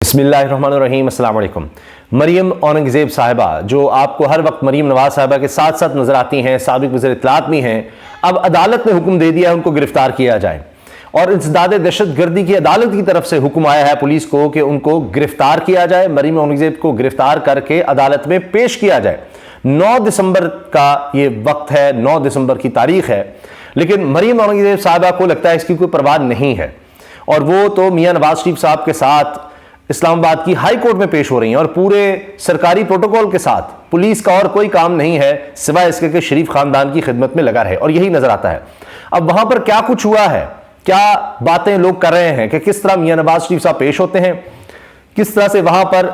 بسم اللہ الرحمن الرحیم۔ السلام علیکم۔ مریم اورنگزیب صاحبہ، جو آپ کو ہر وقت مریم نواز صاحبہ کے ساتھ ساتھ نظر آتی ہیں، سابق وزیر اطلاعات بھی ہیں، اب عدالت نے حکم دے دیا ہے ان کو گرفتار کیا جائے، اور انسداد دہشت گردی کی عدالت کی طرف سے حکم آیا ہے پولیس کو کہ ان کو گرفتار کیا جائے، مریم اورنگزیب کو گرفتار کر کے عدالت میں پیش کیا جائے۔ 9 دسمبر کا یہ وقت ہے، 9 دسمبر کی تاریخ ہے، لیکن مریم اورنگزیب صاحبہ کو لگتا ہے اس کی کوئی پرواہ نہیں ہے، اور وہ تو میاں نواز شریف صاحب کے ساتھ اسلام آباد کی ہائی کورٹ میں پیش ہو رہی ہیں، اور پورے سرکاری پروٹوکول کے ساتھ پولیس کا اور کوئی کام نہیں ہے سوائے اس کے کہ شریف خاندان کی خدمت میں لگا رہے، اور یہی نظر آتا ہے۔ اب وہاں پر کیا کچھ ہوا ہے، کیا باتیں لوگ کر رہے ہیں کہ کس طرح میاں نواز شریف صاحب پیش ہوتے ہیں، کس طرح سے وہاں پر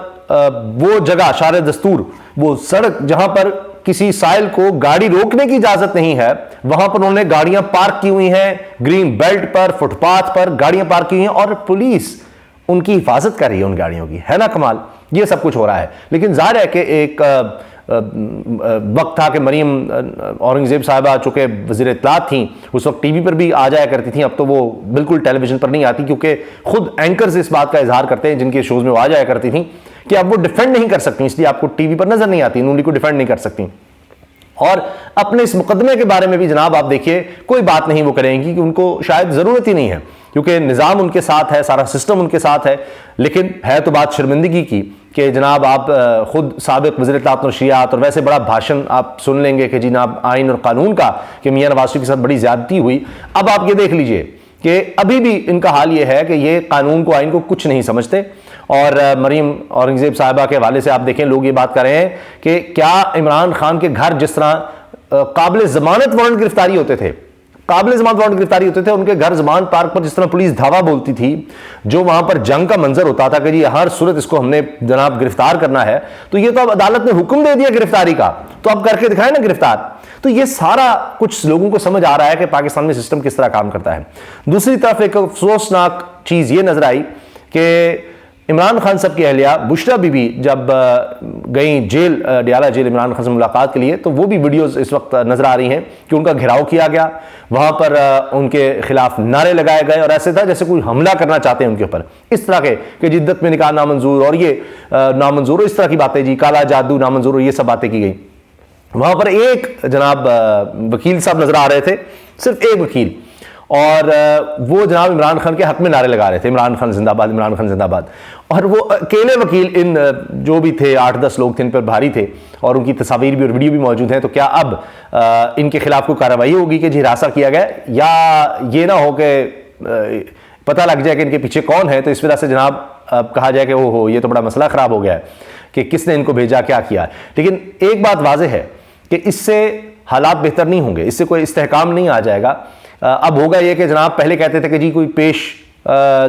وہ جگہ شارع دستور، وہ سڑک جہاں پر کسی سائل کو گاڑی روکنے کی اجازت نہیں ہے، وہاں پر انہوں نے گاڑیاں پارک کی ہوئی ہیں، گرین بیلٹ پر، فٹ پاتھ پر گاڑیاں پارک کی ہوئی ہیں، اور پولیس ان کی حفاظت کر رہی ہے ان گاڑیوں کی، ہے نا کمال۔ یہ سب کچھ ہو رہا ہے، لیکن ظاہر ہے کہ ایک وقت تھا کہ مریم اورنگزیب صاحبہ چونکہ وزیر اطلاعات تھیں، اس وقت ٹی وی پر بھی آ جایا کرتی تھیں، اب تو وہ بالکل ٹیلی ویژن پر نہیں آتی، کیونکہ خود اینکرز اس بات کا اظہار کرتے ہیں جن کے شوز میں وہ آ جایا کرتی تھیں کہ اب وہ ڈیفینڈ نہیں کر سکتی، اس لیے آپ کو ٹی وی پر نظر نہیں آتی، نون لیگ کو ڈیفینڈ نہیں کر سکتی۔ اور اپنے اس مقدمے کے بارے میں بھی جناب آپ دیکھیے کوئی بات نہیں وہ کریں گی، کہ ان کو شاید ضرورت ہی نہیں ہے، کیونکہ نظام ان کے ساتھ ہے، سارا سسٹم ان کے ساتھ ہے۔ لیکن ہے تو بات شرمندگی کی کہ جناب آپ خود سابق وزیر اطلاعات و نشریات، اور ویسے بڑا بھاشن آپ سن لیں گے کہ جناب آئین اور قانون کا، کہ میاں نواز شریف کے ساتھ بڑی زیادتی ہوئی۔ اب آپ یہ دیکھ لیجئے کہ ابھی بھی ان کا حال یہ ہے کہ یہ قانون کو، آئین کو کچھ نہیں سمجھتے، اور مریم اورنگزیب صاحبہ کے حوالے سے آپ دیکھیں لوگ یہ بات کر رہے ہیں کہ کیا عمران خان کے گھر جس طرح قابل ضمانت وارنٹ گرفتاری ہوتے تھے، قابل ضمانت وارنٹ گرفتاری ہوتے تھے، ان کے گھر زمان پارک پر جس طرح پولیس دھاوا بولتی تھی، جو وہاں پر جنگ کا منظر ہوتا تھا کہ جی ہر صورت اس کو ہم نے جناب گرفتار کرنا ہے، تو یہ تو اب عدالت نے حکم دے دیا گرفتاری کا، تو اب کر کے دکھائیں نا گرفتار۔ تو یہ سارا کچھ لوگوں کو سمجھ آ رہا ہے کہ پاکستان میں سسٹم کس طرح کام کرتا ہے۔ دوسری طرف ایک افسوسناک چیز یہ نظر آئی کہ عمران خان صاحب کی اہلیہ بشریٰ بی بی جب گئیں جیل، ڈیالہ جیل، عمران خان سے ملاقات کے لیے، تو وہ بھی ویڈیوز اس وقت نظر آ رہی ہیں کہ ان کا گھراؤ کیا گیا، وہاں پر ان کے خلاف نعرے لگائے گئے، اور ایسے تھا جیسے کوئی حملہ کرنا چاہتے ہیں ان کے اوپر، اس طرح کے کہ جدت میں نکاح نامنظور، اور یہ نامنظور، اس طرح کی باتیں، جی کالا جادو نامنظور، یہ سب باتیں کی گئی۔ وہاں پر ایک جناب وکیل صاحب نظر آ رہے تھے، صرف ایک وکیل، اور وہ جناب عمران خان کے حق میں نعرے لگا رہے تھے، عمران خان زندہ باد، عمران خان زندہ باد، اور وہ اکیلے وکیل، ان جو بھی تھے 8-10 لوگ تھے ان پر بھاری تھے، اور ان کی تصاویر بھی اور ویڈیو بھی موجود ہیں۔ تو کیا اب ان کے خلاف کوئی کارروائی ہوگی کہ جی ہراساں کیا گیا، یا یہ نہ ہو کہ پتہ لگ جائے کہ ان کے پیچھے کون ہے، تو اس وجہ سے جناب کہا جائے کہ اوہو یہ تو بڑا مسئلہ خراب ہو گیا ہے کہ کس نے ان کو بھیجا، کیا کیا۔ لیکن ایک بات واضح ہے کہ اس سے حالات بہتر نہیں ہوں گے، اس سے کوئی استحکام نہیں آ جائے گا۔ اب ہوگا یہ کہ جناب پہلے کہتے تھے کہ جی کوئی پیش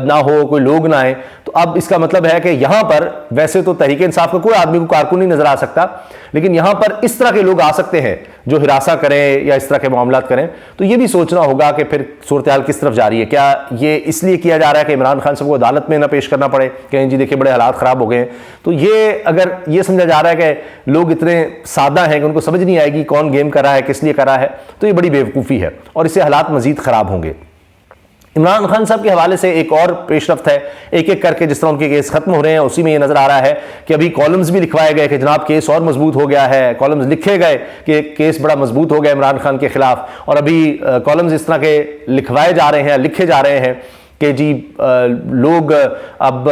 نہ ہو، کوئی لوگ نہ آئے، تو اب اس کا مطلب ہے کہ یہاں پر ویسے تو تحریک انصاف کا کوئی آدمی کو کارکن نہیں نظر آ سکتا، لیکن یہاں پر اس طرح کے لوگ آ سکتے ہیں جو ہراساں کریں یا اس طرح کے معاملات کریں۔ تو یہ بھی سوچنا ہوگا کہ پھر صورتحال کس طرف جا رہی ہے۔ کیا یہ اس لیے کیا جا رہا ہے کہ عمران خان صاحب کو عدالت میں نہ پیش کرنا پڑے کہ جی دیکھیں بڑے حالات خراب ہو گئے ہیں؟ تو یہ اگر یہ سمجھا جا رہا ہے کہ لوگ اتنے سادہ ہیں کہ ان کو سمجھ نہیں آئے گی کون گیم کر رہا ہے، کس لیے کر رہا ہے، تو یہ بڑی بیوقوفی ہے، اور اس سے حالات مزید خراب ہوں گے۔ عمران خان صاحب کے حوالے سے ایک اور پیش رفت ہے، ایک ایک کر کے جس طرح ان کے کیس ختم ہو رہے ہیں، اسی میں یہ نظر آ رہا ہے کہ ابھی کالمز بھی لکھوائے گئے کہ جناب کیس اور مضبوط ہو گیا ہے، کالمز لکھے گئے کہ کیس بڑا مضبوط ہو گیا عمران خان کے خلاف، اور ابھی کالمز اس طرح کے لکھوائے جا رہے ہیں، لکھے جا رہے ہیں کہ جی لوگ اب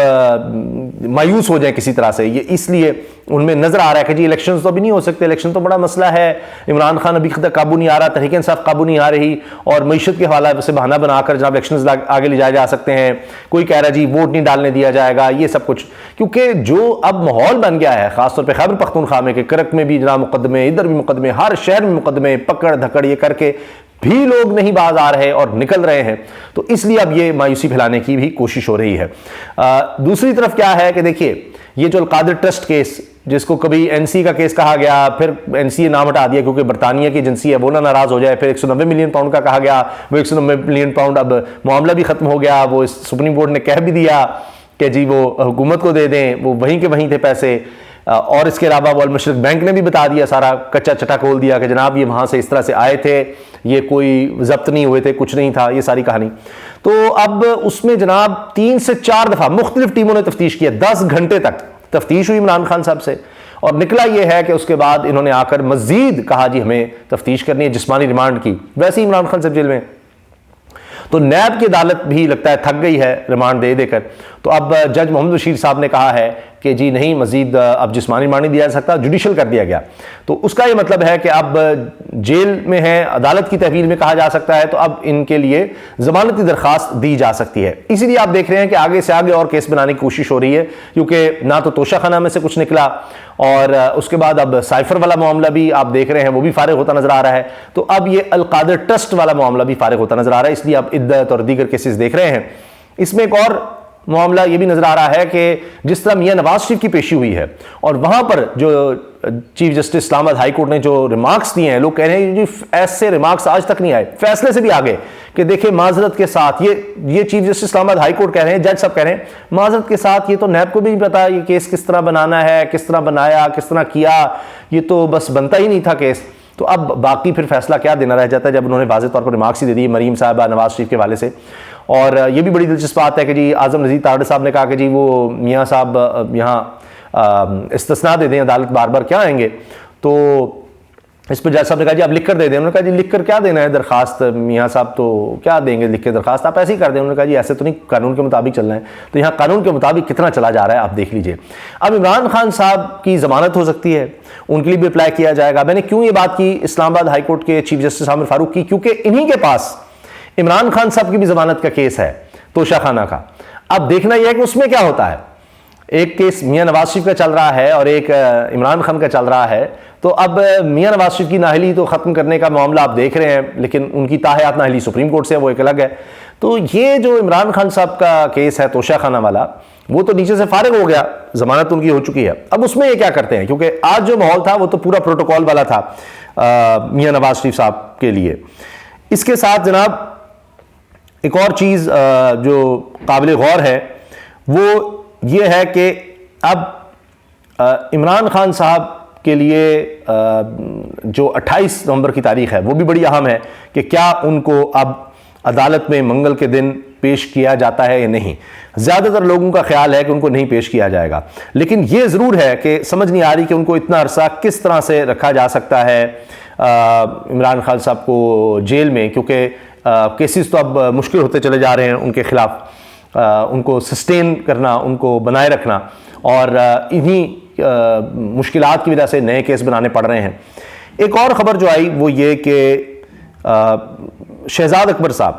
مایوس ہو جائیں کسی طرح سے، یہ اس لیے ان میں نظر آ رہا ہے کہ جی الیکشنز تو ابھی نہیں ہو سکتے، الیکشن تو بڑا مسئلہ ہے، عمران خان ابھی تک قابو نہیں آ رہا، تحریک انصاف قابو نہیں آ رہی، اور معیشت کے حوالے سے بہانہ بنا کر جناب الیکشنز آگے لے جائے جا سکتے ہیں، کوئی کہہ رہا ہے جی ووٹ نہیں ڈالنے دیا جائے گا، یہ سب کچھ، کیونکہ جو اب ماحول بن گیا ہے، خاص طور پہ خیبر پختونخوا میں، کہ کرک میں بھی جناب مقدمے، ادھر بھی مقدمے، ہر شہر میں مقدمے، پکڑ دھکڑ یہ کر کے بھی لوگ نہیں باز آ رہے اور نکل رہے ہیں، تو اس لیے اب یہ مایوسی پھیلانے کی بھی کوشش ہو رہی ہے۔ دوسری طرف کیا ہے کہ دیکھیے یہ جو القادر ٹرسٹ کیس، جس کو کبھی این سی کا کیس کہا گیا، پھر این سی نام ہٹا دیا کیونکہ برطانیہ کی ایجنسی ہے وہ نہ ناراض ہو جائے، پھر 190 ملین پاؤنڈ کا کہا گیا، وہ 190 ملین پاؤنڈ اب معاملہ بھی ختم ہو گیا، وہ سپریم کورٹ نے کہہ بھی دیا کہ جی وہ حکومت کو دے دیں، وہ وہیں کے وہیں تھے پیسے، اور اس کے علاوہ وہ المشرق بینک نے بھی بتا دیا، سارا کچا چٹا کھول دیا کہ جناب یہ وہاں سے اس طرح سے آئے تھے، یہ کوئی ضبط نہیں ہوئے تھے، کچھ نہیں تھا، یہ ساری کہانی۔ تو اب اس میں جناب 3 سے 4 دفعہ مختلف ٹیموں نے تفتیش کی ہے، 10 گھنٹے تک تفتیش ہوئی عمران خان صاحب سے، اور نکلا یہ ہے کہ اس کے بعد انہوں نے آ کر مزید کہا جی ہمیں تفتیش کرنی ہے، جسمانی ریمانڈ کی، ویسے ہی عمران خان صاحب جیل میں۔ تو نیب کی عدالت بھی لگتا ہے تھک گئی ہے ریمانڈ دے دے کر، تو اب جج محمد بشیر صاحب نے کہا ہے کہ جی نہیں، مزید اب جسمانی ریمانڈ نہیں دیا جا سکتا، جوڈیشل کر دیا گیا۔ تو اس کا یہ مطلب ہے کہ اب جیل میں ہے، عدالت کی تحویل میں کہا جا سکتا ہے، تو اب ان کے لیے ضمانتی درخواست دی جا سکتی ہے۔ اسی لیے آپ دیکھ رہے ہیں کہ آگے سے آگے اور کیس بنانے کی کوشش ہو رہی ہے، کیونکہ نہ تو توشہ خانہ میں سے کچھ نکلا، اور اس کے بعد اب سائفر والا معاملہ بھی آپ دیکھ رہے ہیں وہ بھی فارغ ہوتا نظر آ رہا ہے، تو اب یہ القادر ٹرسٹ والا معاملہ بھی فارغ ہوتا نظر آ رہا ہے، اس لیے آپ عدت اور دیگر کیسز دیکھ رہے ہیں۔ اس میں ایک اور معاملہ یہ بھی نظر آ رہا ہے کہ جس طرح میاں نواز شریف کی پیشی ہوئی ہے، اور وہاں پر جو چیف جسٹس اسلام آباد ہائی کورٹ نے جو ریمارکس دیے ہیں، لوگ کہہ رہے ہیں جی ایسے ریمارکس آج تک نہیں آئے، فیصلے سے بھی آگے، کہ دیکھیں معذرت کے ساتھ یہ چیف جسٹس اسلام آباد ہائی کورٹ کہہ رہے ہیں، جج صاحب کہہ رہے ہیں معذرت کے ساتھ یہ تو نیب کو بھی نہیں پتا یہ کیس کس طرح بنانا ہے، کس طرح بنایا، کس طرح کیا، یہ تو بس بنتا ہی نہیں تھا کیس۔ تو اب باقی پھر فیصلہ کیا دینا رہ جاتا ہے جب انہوں نے واضح طور پر ریمارکس ہی دے دی مریم صاحبہ نواز شریف کے حوالے سے۔ اور یہ بھی بڑی دلچسپ بات ہے کہ جی اعظم نذیر تارڑ صاحب نے کہا کہ جی وہ میاں صاحب یہاں استثناء دے دیں، عدالت بار بار کیا آئیں گے، تو اس پہ جج صاحب نے کہا جی آپ لکھ کر دے دیں۔ انہوں نے کہا جی لکھ کر کیا دینا ہے درخواست، میاں صاحب تو کیا دیں گے لکھ کے درخواست، آپ ایسے ہی کر دیں۔ انہوں نے کہا جی ایسے تو نہیں، قانون کے مطابق چلنا ہے۔ تو یہاں قانون کے مطابق کتنا چلا جا رہا ہے آپ دیکھ لیجئے۔ اب عمران خان صاحب کی ضمانت ہو سکتی ہے، ان کے لیے بھی اپلائی کیا جائے گا۔ میں نے کیوں یہ بات کی اسلام آباد ہائی کورٹ کے چیف جسٹس عامر فاروق کی، کیونکہ انہی کے پاس عمران خان صاحب کی بھی ضمانت کا کیس ہے توشہ خانہ کا۔ اب دیکھنا یہ ہے کہ اس میں کیا ہوتا ہے، ایک کیس میاں نواز شریف کا چل رہا ہے اور ایک عمران خان کا چل رہا ہے، تو اب میاں نواز شریف کی نااہلی تو ختم کرنے کا معاملہ آپ دیکھ رہے ہیں، لیکن ان کی تاحیات نااہلی سپریم کورٹ سے ہے، وہ ایک الگ ہے۔ تو یہ جو عمران خان صاحب کا کیس ہے توشہ خانہ والا، وہ تو نیچے سے فارغ ہو گیا، ضمانت ان کی ہو چکی ہے۔ اب اس میں یہ کیا کرتے ہیں، کیونکہ آج جو ماحول تھا وہ تو پورا پروٹوکول والا تھا میاں نواز شریف صاحب کے لیے۔ اس کے ساتھ جناب ایک اور چیز جو قابل غور ہے وہ یہ ہے کہ اب عمران خان صاحب کے لیے جو 28 نومبر کی تاریخ ہے وہ بھی بڑی اہم ہے، کہ کیا ان کو اب عدالت میں منگل کے دن پیش کیا جاتا ہے یا نہیں۔ زیادہ تر لوگوں کا خیال ہے کہ ان کو نہیں پیش کیا جائے گا، لیکن یہ ضرور ہے کہ سمجھ نہیں آ رہی کہ ان کو اتنا عرصہ کس طرح سے رکھا جا سکتا ہے عمران خان صاحب کو جیل میں، کیونکہ کیسز تو اب مشکل ہوتے چلے جا رہے ہیں ان کے خلاف، ان کو سسٹین کرنا، ان کو بنائے رکھنا، اور انہی مشکلات کی وجہ سے نئے کیس بنانے پڑ رہے ہیں۔ ایک اور خبر جو آئی وہ یہ کہ شہزاد اکبر صاحب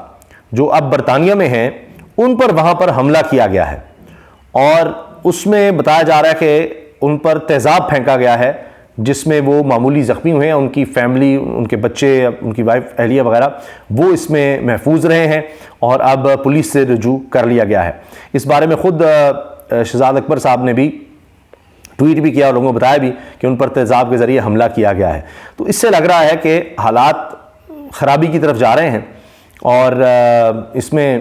جو اب برطانیہ میں ہیں، ان پر وہاں پر حملہ کیا گیا ہے، اور اس میں بتایا جا رہا ہے کہ ان پر تیزاب پھینکا گیا ہے، جس میں وہ معمولی زخمی ہوئے ہیں، ان کی فیملی، ان کے بچے، ان کی وائف اہلیہ وغیرہ وہ اس میں محفوظ رہے ہیں، اور اب پولیس سے رجوع کر لیا گیا ہے۔ اس بارے میں خود شہزاد اکبر صاحب نے بھی ٹویٹ بھی کیا اور لوگوں کو بتایا بھی کہ ان پر تیزاب کے ذریعے حملہ کیا گیا ہے۔ تو اس سے لگ رہا ہے کہ حالات خرابی کی طرف جا رہے ہیں، اور اس میں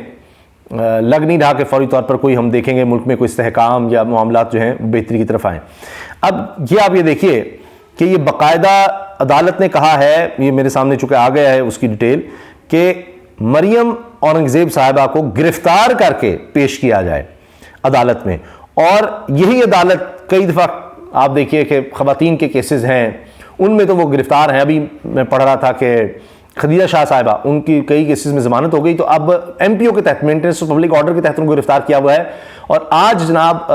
لگ نہیں رہا کہ فوری طور پر کوئی ہم دیکھیں گے ملک میں کوئی استحکام یا معاملات جو ہیں بہتری کی طرف آئیں۔ اب یہ آپ یہ دیکھیے کہ یہ باقاعدہ عدالت نے کہا ہے، یہ میرے سامنے چونکہ آ گیا ہے اس کی ڈیٹیل، کہ مریم اورنگزیب صاحبہ کو گرفتار کر کے پیش کیا جائے عدالت میں، اور یہی عدالت کئی دفعہ آپ دیکھیے کہ خواتین کے کیسز ہیں ان میں تو وہ گرفتار ہیں۔ ابھی میں پڑھ رہا تھا کہ خدیجہ شاہ صاحبہ، ان کی کئی کیسز میں ضمانت ہو گئی، تو اب ایم پی او کے تحت مینٹیننس آف پبلک آرڈر کے تحت ان کو گرفتار کیا ہوا ہے، اور آج جناب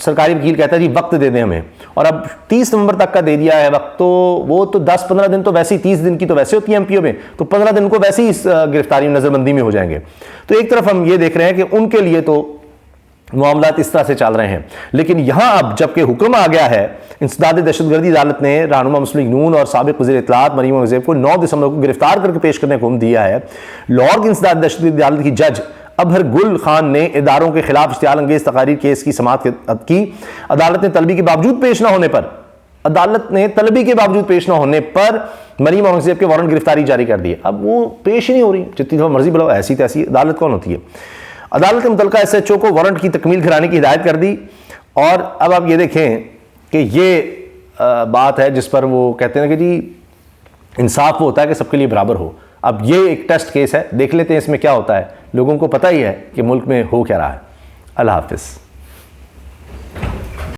سرکاری وکیل کہتا ہے جی وقت دے دیں ہمیں، اور اب 30 نومبر تک کا دے دیا ہے وقت، تو وہ تو 10-15 دن تو ویسے ہی 30 دن کی تو ویسے ہوتی ہے ایم پی او میں، تو 15 دن کو ویسے ہی اس گرفتاری نظر بندی میں ہو جائیں گے۔ تو ایک طرف ہم یہ دیکھ رہے ہیں کہ ان کے لیے تو معاملات اس طرح سے چل رہے ہیں، لیکن یہاں اب جبکہ حکم آ گیا ہے، انسداد دہشت گردی عدالت نے رہنما مسلم لیگ نون اور سابق وزیر اطلاعات مریم اورنگزیب کو 9 دسمبر کو گرفتار کر کے پیش کرنے کا حکم دیا ہے۔ لاہور کی انسداد دہشت گردی عدالت کی جج ابہر گل خان نے اداروں کے خلاف اشتعال انگیز تقاریر کیس کی سماعت کی۔ عدالت نے طلبی کے باوجود پیش نہ ہونے پر مریم اورنگزیب کے وارنٹ گرفتاری جاری کر دی۔ اب وہ پیش ہی نہیں ہو رہی، جتنی دفعہ مرضی بلاؤ، ایسی تیسی عدالت کون ہوتی ہے۔ عدالت نے متعلقہ ایس ایچ او کو وارنٹ کی تکمیل کرانے کی ہدایت کر دی، اور اب آپ یہ دیکھیں کہ یہ بات ہے جس پر وہ کہتے ہیں کہ جی انصاف وہ ہوتا ہے کہ سب کے لیے برابر ہو۔ اب یہ ایک ٹیسٹ کیس ہے، دیکھ لیتے ہیں اس میں کیا ہوتا ہے۔ لوگوں کو پتہ ہی ہے کہ ملک میں ہو کیا رہا ہے۔ اللہ حافظ۔